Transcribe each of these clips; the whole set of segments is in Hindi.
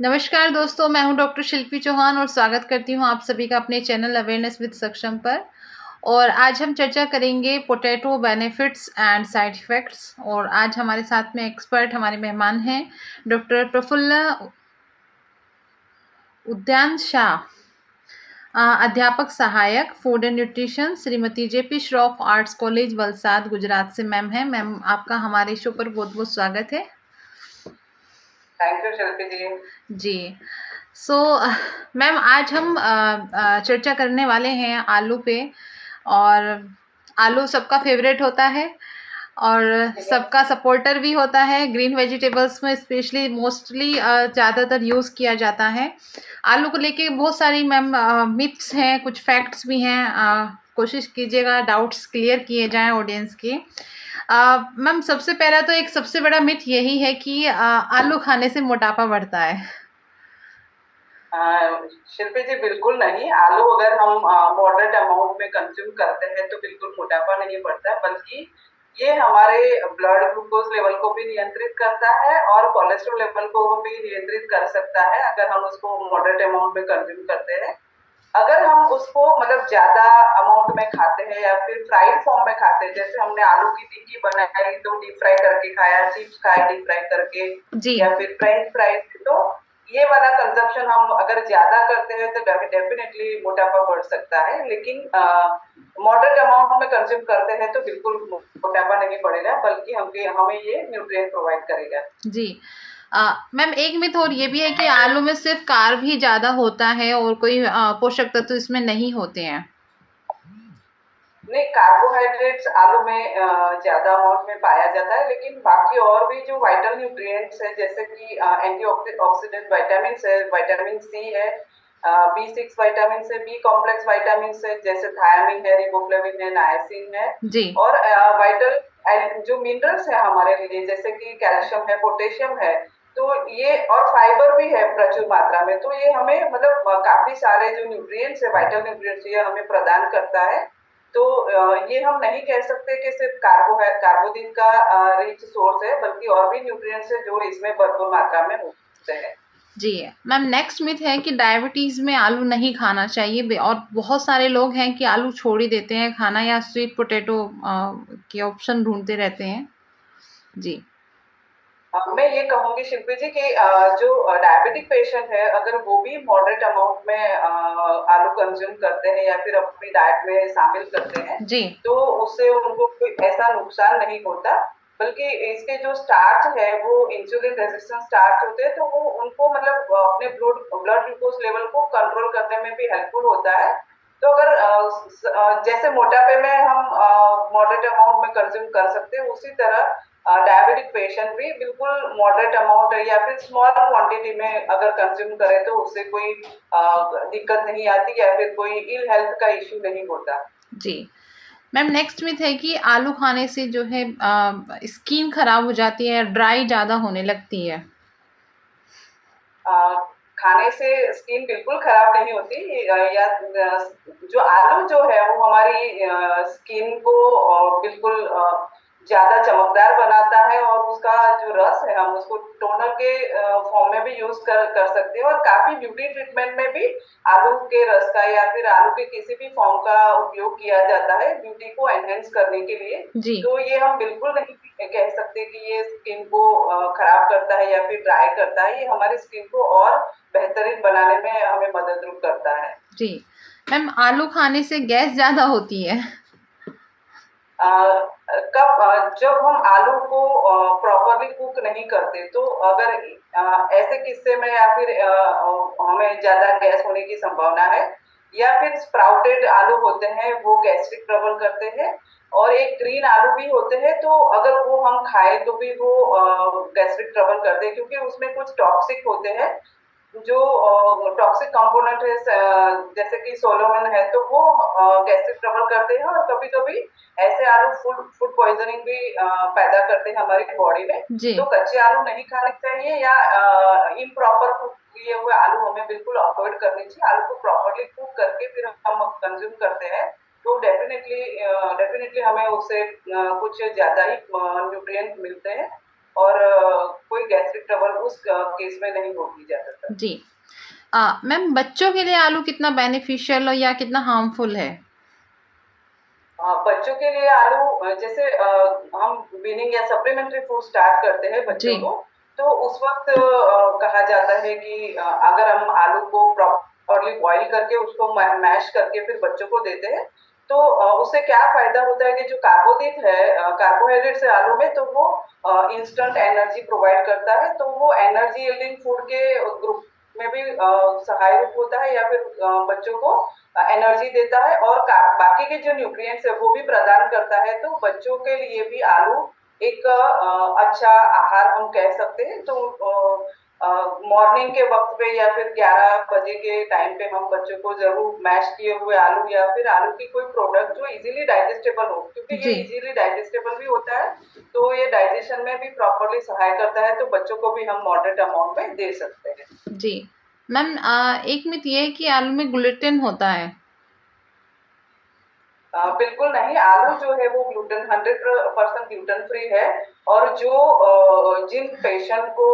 नमस्कार दोस्तों, मैं हूं डॉक्टर शिल्पी चौहान और स्वागत करती हूं आप सभी का अपने चैनल अवेयरनेस विद सक्षम पर। और आज हम चर्चा करेंगे potato benefits and side effects. और आज हमारे साथ में एक्सपर्ट हमारे मेहमान हैं डॉक्टर प्रफुल्ल उद्यान शाह, अध्यापक सहायक food and nutrition, Shrimati JP Shroff arts college Valsad Gujarat से मैम हैं। मैम, आपका हमारे शो पर बहुत बहुत स्वागत है। Thank you Shilpi ji. जी, सो मैम, आज हम चर्चा करने वाले हैं आलू पे। और आलू सबका फेवरेट होता है और सबका सपोर्टर भी होता है। ग्रीन वेजिटेबल्स में स्पेशली मोस्टली ज़्यादातर यूज़ किया जाता है। आलू को लेके बहुत सारी मैम मिथ्स हैं, कुछ फैक्ट्स भी हैं। कोशिश कीजिएगा डाउट्स क्लियर किए जाएं ऑडियंस के। मैम, सबसे पहला तो एक सबसे बड़ा मिथ यही है कि आलू खाने से मोटापा बढ़ता है। शिल्पी जी, बिल्कुल नहीं। आलू अगर हम मॉडरेट अमाउंट में कंज्यूम करते हैं तो बिल्कुल मोटापा नहीं बढ़ता है, बल्कि ये हमारे ब्लड ग्लूकोज लेवल को भी नियंत्रित करता है और कोलेस्ट्रॉल लेवल को भी नियंत्रित कर सकता है अगर हम उसको मॉडरेट अमाउंट में कंज्यूम करते हैं। अगर हम उसको मतलब ज्यादा अमाउंट में खाते हैं या फिर फ्राइड फॉर्म में खाते हैं, जैसे हमने आलू की टिक्की बनाई तो डीप फ्राई करके खाया, चिप्स खाए डीप फ्राई करके, जी। या फिर फ्रेंच फ्राइज, तो ये वाला कंजप्शन हम अगर ज्यादा करते हैं तो डेफिनेटली मोटापा बढ़ सकता है। लेकिन मॉडरेट अमाउंट में कंज्यूम करते हैं तो बिल्कुल मोटापा नहीं बढ़ेगा, बल्कि हमें ये न्यूट्रिएंट प्रोवाइड करेगा। जी। मैम, एक मिथ और ये भी है कि आलू में सिर्फ कार्ब ही ज़्यादा होता है और कोई पोषक तत्व इसमें नहीं होते हैं। नहीं, कार्बोहाइड्रेट्स आलू में ज्यादा अमाउंट में पाया जाता है, लेकिन बाकी और भी जो वाइटल न्यूट्रिएंट्स है, जैसे कि एंटीऑक्सीडेंट विटामिन है, विटामिन सी है, B6 विटामिन है, बी कॉम्प्लेक्स विटामिन है, जैसे थायामिन है, रिबोफ्लेविन है, नायसिन है, जी। और वाइटल जो मिनरल्स है हमारे लिए, जैसे कि कैल्शियम है, पोटेशियम है, तो ये और फाइबर भी है प्रचुर मात्रा में, तो ये हमें मतलब काफी सारे जो न्यूट्रिएंट्स है, वाइटल न्यूट्रिएंट्स, ये हमें प्रदान करता है। तो ये हम नहीं कह सकते कि सिर्फ कार्बोदीन का रिच सोर्स है, बल्कि और भी न्यूट्रिएंट्स है जो इसमें भरपूर मात्रा में होते हैं। जी मैम, नेक्स्ट मिथ है कि डायबिटीज़ में आलू नहीं खाना चाहिए। और बहुत सारे लोग हैं कि आलू छोड़ ही देते हैं खाना या स्वीट पोटैटो के ऑप्शन ढूंढते रहते हैं। जी। मैं ये कहूंगी शिल्पी जी कि जो डायबिटिक पेशेंट है, अगर वो भी मॉडरेट अमाउंट में आलू कंज्यूम करते हैं या फिर अपनी डाइट में शामिल करते हैं, जी। तो उससे उनको कोई ऐसा नुकसान नहीं होता, बल्कि इसके जो स्टार्च है वो इंसुलिन रेजिस्टेंस स्टार्च होते हैं, तो वो उनको मतलब अपने ब्लड ग्लूकोज लेवल को कंट्रोल करने में भी हेल्पफुल होता है। तो अगर जैसे मोटापे में हम मॉडरेट अमाउंट में कंज्यूम कर सकते हैं, उसी तरह डायबिटिक पेशेंट भी बिल्कुल मॉडरेट अमाउंट या फिर स्मॉल क्वांटिटी में अगर कंज्यूम करे तो उससे कोई दिक्कत नहीं आती या फिर कोई इल हेल्थ का इश्यू नहीं होता। जी मैम, नेक्स्ट मिथ है कि आलू खाने से जो है स्किन खराब हो जाती है, ड्राई ज़्यादा होने लगती है। खाने से स्किन बिल्कुल खराब नहीं होती, या जो आलू जो है वो हमारी स्किन को बिल्कुल ज्यादा चमकदार बनाता है, और उसका जो रस है हम उसको टोनर के फॉर्म में भी यूज कर सकते हैं, और काफी ब्यूटी ट्रीटमेंट में भी आलू के रस का या फिर आलू के किसी भी फॉर्म का उपयोग किया जाता है ब्यूटी को एनहेंस करने के लिए। जी। तो ये हम बिल्कुल नहीं कह सकते कि ये स्किन को खराब करता है या फिर ड्राई करता है, ये हमारी स्किन को और बेहतरीन बनाने में हमें मदद करता है। जी मैम, आलू खाने से गैस ज़्यादा होती है। जब हम आलू को प्रॉपरली कुक नहीं करते, तो अगर ऐसे किस्से में या फिर हमें ज्यादा गैस होने की संभावना है, या फिर स्प्राउटेड आलू होते हैं वो गैस्ट्रिक ट्रबल करते हैं, और एक ग्रीन आलू भी होते हैं, तो अगर वो हम खाए तो भी वो गैस्ट्रिक ट्रबल करते हैं, क्योंकि उसमें कुछ टॉक्सिक होते हैं, जो टॉक्सिक कंपोनेंट है, जैसे कि सोलोमन है, तो वो गैस्ट्रिक ट्रबल करते हैं, और कभी कभी ऐसे आलू फूड फूड पॉइजनिंग भी पैदा करते हैं हमारी बॉडी में। जी। तो कच्चे आलू नहीं खाने चाहिए, या इम्प्रॉपर कुक किए हुए आलू हमें बिल्कुल अवॉइड करनी चाहिए। आलू को प्रॉपरली कुक करके फिर हम कंज्यूम करते हैं, तो डेफिनेटली हमें उससे कुछ ज्यादा ही न्यूट्रिएंट मिलते हैं। और कोई गैस्ट्रिक ट्रबल उस केस में नहीं होगी ज़्यादातर। जी। मैम बच्चों के लिए आलू कितना बेनिफिशियल या कितना हार्मफुल है? बच्चों के लिए आलू जैसे हम वीनिंग या सप्लीमेंट्री फूड स्टार्ट करते हैं जी। बच्चों को, तो उस वक़्त कहा जाता है कि अगर हम आलू को प्रॉपर्ली बॉयल करके उसको मैश करके फिर बच्चों को देते हैं, तो उससे क्या फ़ायदा होता है कि जो कार्बोहाइड्रेट्स है आलू में, तो वो इंस्टेंट एनर्जी प्रोवाइड करता है, तो वो एनर्जी यील्डिंग फूड के ग्रुप में भी सहायक होता है, या फिर बच्चों को एनर्जी देता है और बाकी के जो न्यूट्रिएंट्स है वो भी प्रदान करता है। तो बच्चों के लिए भी आलू एक अच्छा आहार हम कह सकते हैं। तो मॉर्निंग के वक्त पे या फिर 11 बजे के टाइम पे हम बच्चों को जरूर मैश किए हुए आलू या फिर आलू की कोई प्रोडक्ट जो इजीली डाइजेस्टेबल हो, क्योंकि ये जी। इजीली डाइजेस्टेबल भी होता है, तो ये डाइजेशन में भी प्रॉपरली सहाय करता है, तो बच्चों को भी हम मॉडरेट अमाउंट में दे सकते हैं। जी। मैम एक मिथ ये है कि आलू में ग्लूटेन होता है। बिल्कुल नहीं, आलू जो है वो ग्लूटेन 100% ग्लूटेन फ्री है। और जो जिन पेशेंट को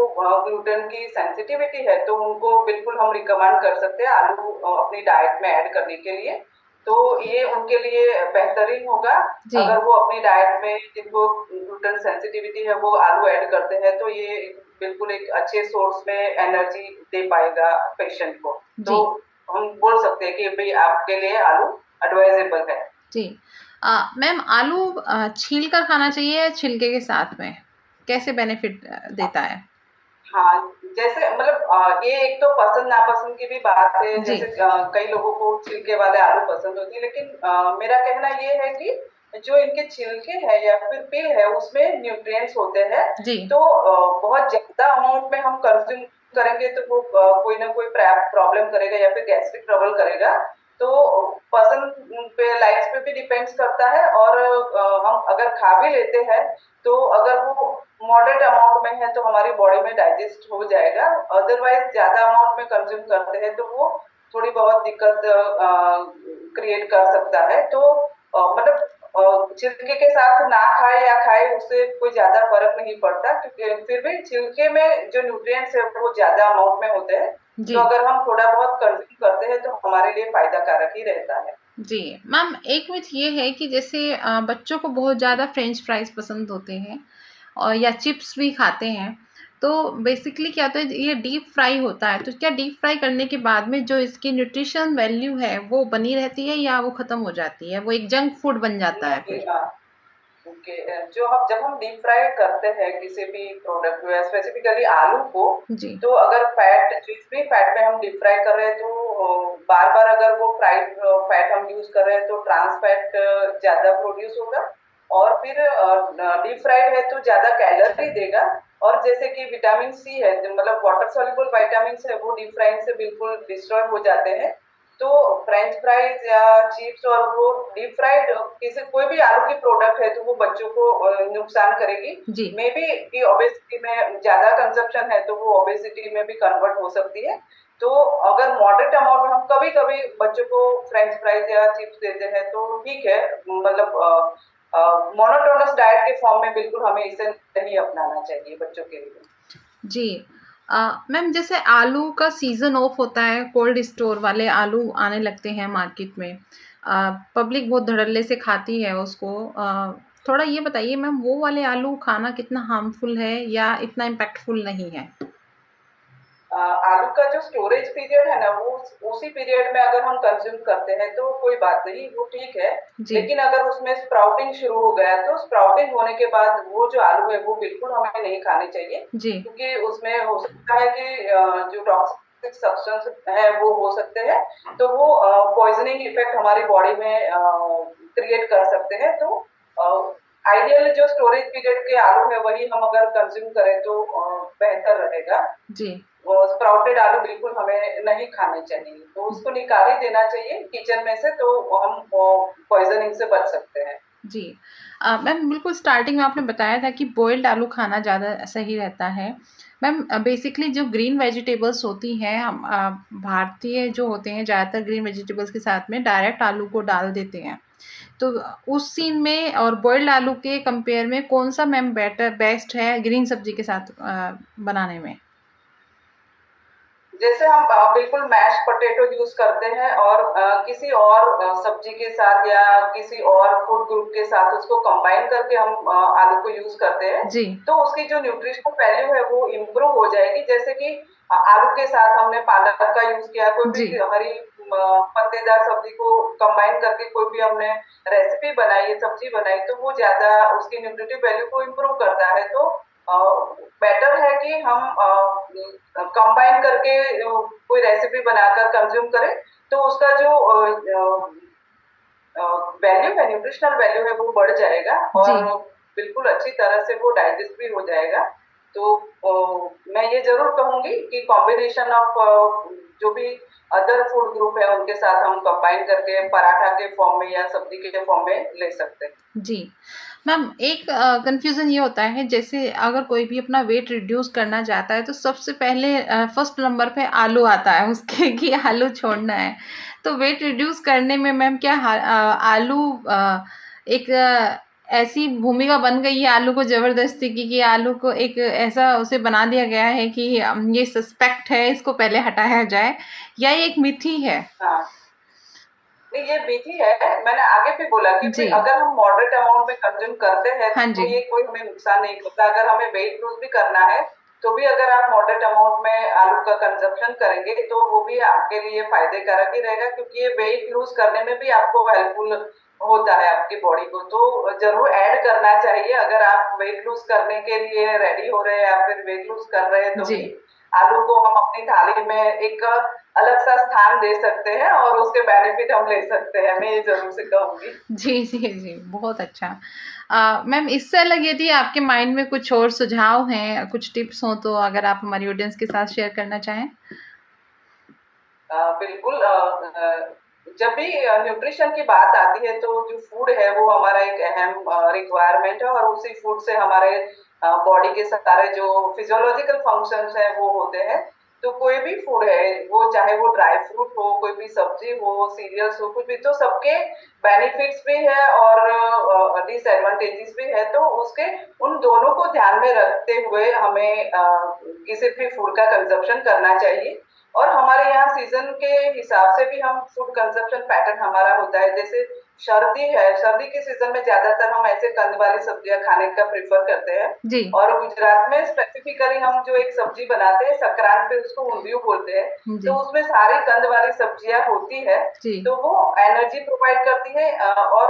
ग्लूटेन की सेंसिटिविटी है, तो उनको बिल्कुल हम रिकमेंड कर सकते हैं आलू अपनी डाइट में ऐड करने के लिए। तो ये उनके लिए बेहतरीन होगा जी। अगर वो अपनी डाइट में, जिनको ग्लूटेन सेंसिटिविटी है, वो आलू ऐड करते हैं, तो ये बिल्कुल एक अच्छे सोर्स में एनर्जी दे पाएगा पेशेंट को। तो जी। हम बोल सकते हैं कि भाई आपके लिए आलू एडवाइजेबल है। जी। मैम आलू छील कर खाना चाहिए या छिलके के साथ में? कैसे बेनिफिट देता है? हाँ, जैसे मतलब ये एक तो पसंद-नापसंद की भी बात है। जी। जैसे कई लोगों को छिलके वाले आलू पसंद होती है, लेकिन मेरा कहना ये है कि जो इनके छिलके हैं या फिर पील है, उसमें न्यूट्रिएंट्स होते हैं। जी। तो बहुत ज़्यादा अमाउंट में हम कंज़्यूम करेंगे तो वो कोई ना कोई प्रॉब्लम करेगा या फिर गैस्ट्रिक ट्रबल करेगा। तो पसंद पे, लाइक्स पे भी डिपेंड्स करता है। और हम अगर खा भी लेते हैं, तो अगर वो मॉडरेट अमाउंट में है, तो हमारी बॉडी में डाइजेस्ट हो जाएगा। अदरवाइज ज़्यादा अमाउंट में कंज़्यूम करते हैं, तो वो थोड़ी बहुत दिक्कत क्रिएट कर सकता है। तो मतलब छिलके के साथ ना खाए या खाए, उससे कोई ज़्यादा फ़र्क नहीं पड़ता, क्योंकि फिर भी छिलके में जो न्यूट्रिएंट्स है वो ज़्यादा अमाउंट में होते हैं। जी। तो अगर हम थोड़ा बहुत कंज़्यूम करते हैं, तो हमारे लिए फ़ायदा कारक ही रहता है। जी। मैम एक मिथ ये है कि जैसे बच्चों को बहुत ज़्यादा फ्रेंच फ्राइज़ पसंद होते हैं और या चिप्स भी खाते हैं। तो बेसिकली क्या होता है, ये डीप फ्राई होता है, तो क्या डीप फ्राई करने के बाद में जो इसकी न्यूट्रिशन वैल्यू है वो बनी रहती है या वो ख़त्म हो जाती है? वो एक जंक फूड बन जाता है नहीं, फिर? ओके। जब हम डीप फ्राई करते हैं किसी भी प्रोडक्ट को या स्पेसिफिकली आलू को, जी। तो अगर जिस भी फैट में हम डीप फ्राई कर रहे हैं, तो बार-बार अगर वो फ्राइड फैट हम यूज़ कर रहे हैं, तो ट्रांस फैट ज़्यादा प्रोड्यूस होगा। और फिर डीप फ्राइड है तो ज़्यादा कैलोरी देगा। और जैसे कि विटामिन सी है, मतलब वाटर सॉल्युबल विटामिन्स है, वो डीप फ्राइंग से बिल्कुल डिस्ट्रॉय हो जाते हैं। तो फ्रेंच फ्राइज या चिप्स और वो डीप फ्राइड किसी कोई भी आलू की प्रोडक्ट है, तो वो बच्चों को नुकसान करेगी। जी। मे बी कि ओबेसिटी में ज़्यादा कंजप्शन है, तो वो ओबेसिटी में भी कन्वर्ट हो सकती है। तो अगर मॉडरेट अमाउंट में हम कभी-कभी बच्चों को फ्रेंच फ्राइज या चिप्स देते हैं, तो ठीक है। मतलब मोनोटोनस डाइट के फॉर्म में बिल्कुल हमें इसे नहीं अपनाना चाहिए बच्चों के लिए। जी। मैम जैसे आलू का सीज़न ऑफ होता है, कोल्ड स्टोर वाले आलू आने लगते हैं मार्केट में। पब्लिक बहुत धड़ल्ले से खाती है उसको। थोड़ा ये बताइए मैम, वो वाले आलू खाना कितना हार्मफुल है या इतना इम्पैक्टफुल नहीं है? आलू का जो स्टोरेज पीरियड है ना, वो उसी पीरियड में अगर हम कंज्यूम करते हैं, तो कोई बात नहीं, वो ठीक है। जी। लेकिन अगर उसमें स्प्राउटिंग शुरू हो गया, तो स्प्राउटिंग होने के बाद वो जो आलू है वो बिल्कुल हमें नहीं खाने चाहिए, जी। क्योंकि उसमें हो सकता है कि जो टॉक्सिक सब्सटेंस है वो हो सकते हैं। तो वो पॉइजनिंग इफेक्ट हमारी बॉडी में क्रिएट कर सकते हैं। तो आइडियल जो स्टोरेज पीरियड के आलू है, वही हम अगर कंज्यूम करें, तो बेहतर रहेगा। जी। वो स्प्राउटेड आलू बिल्कुल हमें नहीं खाने चाहिए, तो उसको निकाल ही देना चाहिए किचन में से, तो हम पॉइजनिंग से बच सकते हैं। जी। मैम बिल्कुल स्टार्टिंग में आपने बताया था कि बॉइल्ड आलू खाना ज़्यादा सही रहता है। मैम बेसिकली जो ग्रीन वेजिटेबल्स होती हैं, हम भारतीय जो होते हैं ज़्यादातर ग्रीन वेजिटेबल्स के साथ में डायरेक्ट आलू को डाल देते हैं। तो उस सीन में और बॉइल्ड आलू के कंपेयर में कौन-सा मैम बेस्ट है ग्रीन सब्जी के साथ बनाने में? जैसे हम बिल्कुल मैश पोटैटो यूज़ करते हैं और किसी और सब्जी के साथ या किसी और फूड ग्रुप के साथ उसको कंबाइन करके हम आलू को यूज़ करते हैं, जी। तो उसकी जो न्यूट्रिशनल वैल्यू है वो इम्प्रूव हो जाएगी। जैसे कि आलू के साथ हमने पालक का यूज़ किया, कोई जी। भी हरी पत्तेदार सब्जी को कंबाइन करके कोई भी हमने रेसिपी बनाई, सब्जी बनाई, तो वो ज़्यादा उसकी न्यूट्रिटिव वैल्यू को इम्प्रूव करता है। तो अ, बेटर है कि हम कंबाइन करके कोई रेसिपी बनाकर कंज्यूम करें, तो उसका जो वैल्यू है, न्यूट्रिशनल वैल्यू है, वो बढ़ जाएगा जी। और बिल्कुल अच्छी तरह से वो डाइजेस्ट भी हो जाएगा। तो मैं ये ज़रूर कहूँगी कि कॉम्बिनेशन ऑफ जो भी अदर फूड ग्रुप है, उनके साथ हम कंबाइन करके पराठा के फॉर्म में या सब्जी के फॉर्म में ले सकते हैं। जी। मैम एक कन्फ्यूज़न ये होता है जैसे अगर कोई भी अपना वेट रिड्यूस करना चाहता है तो सबसे पहले फर्स्ट नंबर पे आलू आता है उसके कि आलू छोड़ना है। तो वेट रिड्यूस करने में मैम क्या आलू एक ऐसी भूमिका बन गई है आलू को ज़बरदस्ती की कि आलू को एक ऐसा उसे बना दिया गया है कि ये सस्पेक्ट है, इसको पहले हटाया जाए या ये एक मिथ ही है? हाँ। नहीं, ये विधि है। मैंने आगे भी बोला कि जी। अगर हम मॉडरेट अमाउंट में कंज्यूम करते हैं, हाँ तो जी। ये कोई हमें नुकसान नहीं करता। अगर हमें वेट लूज़ भी करना है, तो भी अगर आप मॉडरेट अमाउंट में आलू का कंज़म्पशन करेंगे, तो वो भी आपके लिए फ़ायदे कारक ही रहेगा, क्योंकि ये वेट लूज़ करने में भी आपको हेल्पफुल होता है आपकी बॉडी को। तो ज़रूर ऐड करना चाहिए, अगर आप वेट लूज़ करने के लिए रेडी हो रहे हैं या फिर वेट लूज़ कर रहे हैं, तो जी। भी आलू को हम अपनी थाली में एक अलग-सा स्थान दे सकते हैं और उसके बेनिफिट हम ले सकते हैं, मैं ये ज़रूर से कहूँगी। जी, जी, जी, बहुत अच्छा। मैम इससे अलग यदि आपके माइंड में कुछ और सुझाव हैं, कुछ टिप्स हों तो अगर आप हमारी ऑडियंस के साथ शेयर करना चाहें? बिल्कुल जब भी न्यूट्रिशन की बात आती है, तो जो फूड है वो हमारा एक अहम रिक्वायरमेंट है और उसी फूड से हमारे बॉडी के सारे जो फिजियोलॉजिकल फंक्शंस हैं वो होते हैं। तो कोई भी फूड है, वो चाहे वो ड्राई फ्रूट हो, कोई भी सब्जी हो, सीरियल्स हो, कुछ भी, तो सबके बेनिफिट्स भी है और डिसएडवांटेजेस भी है। तो उसके उन दोनों को ध्यान में रखते हुए हमें किसी भी फूड का कंजप्शन करना चाहिए। और हमारे यहाँ सीज़न के हिसाब से भी हम फूड कंज़म्पशन पैटर्न हमारा होता है। जैसे सर्दी है, सर्दी के सीज़न में ज़्यादातर हम ऐसे कंद वाली सब्जियाँ खाने का प्रेफ़र करते हैं। जी। और गुजरात में स्पेसिफ़िकली हम जो एक सब्ज़ी बनाते हैं, संक्रांत पे उसको ऊंधिયું बोलते हैं। जी। तो उसमें सारी कंद वाली सब्जियाँ होती है, जी। तो वो एनर्जी प्रोवाइड करती है और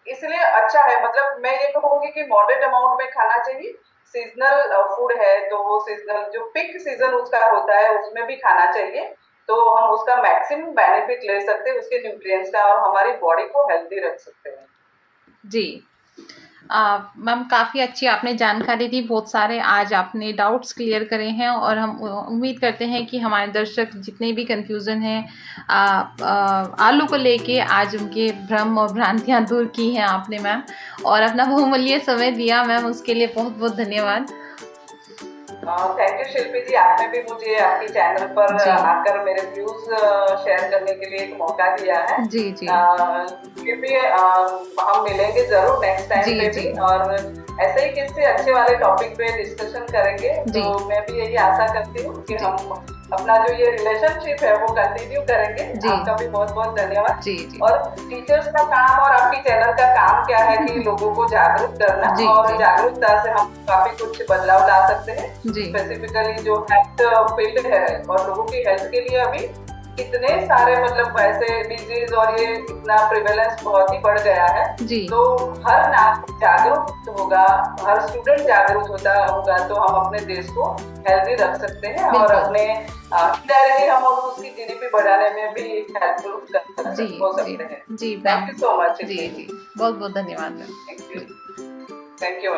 इसलिए अच्छा है। मतलब मैं ये कहूँगी कि मॉडरेट अमाउंट में खाना चाहिए। सीज़नल फूड है, तो वो सीज़नल जो पीक सीज़न उसका होता है, उसमें भी खाना चाहिए। तो हम उसका मैक्सिमम बेनिफिट ले सकते हैं, उसके न्यूट्रिएंट्स का, और हमारी बॉडी को हेल्दी रख सकते हैं। जी। मैम काफ़ी अच्छी आपने जानकारी दी, बहुत सारे आज आपने डाउट्स क्लियर करे हैं और हम उम्मीद करते हैं कि हमारे दर्शक जितने भी कन्फ्यूज़न हैं आलू को लेके आज उनके भ्रम और भ्रांतियाँ दूर की हैं आपने मैम और अपना बहुमूल्य समय दिया मैम, उसके लिए बहुत-बहुत धन्यवाद। थैंक यू शिल्पी जी, आपने भी मुझे आपके चैनल पर जी। आकर मेरे व्यूज़ शेयर करने के लिए एक मौका दिया है। जी, जी। फिर भी हम मिलेंगे ज़रूर नेक्स्ट टाइम जी, पे जी। भी और ऐसे ही किसी अच्छे वाले टॉपिक पे डिस्कशन करेंगे। जी। तो मैं भी यही आशा करती हूँ कि जी। हम अपना जो ये रिलेशनशिप है वो कंटिन्यू करेंगे। जी। आपका भी बहुत-बहुत धन्यवाद। जी, जी। और टीचर्स का काम और आपकी चैनल का काम क्या है कि लोगों को जागरूक करना, जी, और जी। जागरूकता से हम काफ़ी कुछ बदलाव ला सकते हैं। जी। स्पेसिफिकली जो हेल्थ फील्ड है और लोगों की हेल्थ के लिए अभी कितने सारे मतलब ऐसे डिजीज और ये इतना प्रिवेलेंस बहुत ही बढ़ गया है। जी। तो हर नागरिक जागरूक होगा, हर स्टूडेंट जागरूक होगा, तो हम अपने देश को हेल्दी रख सकते हैं और बिल्कुल। अपने इनडायरेक्टली हम उसकी जीडीपी बढ़ाने में भी हेल्पफुल जी, हो जी। सकते हैं। जी, thank ma'am. You so much. जी, जी। बहुत-बहुत धन्यवाद मैम। Thank you. जी। Thank you.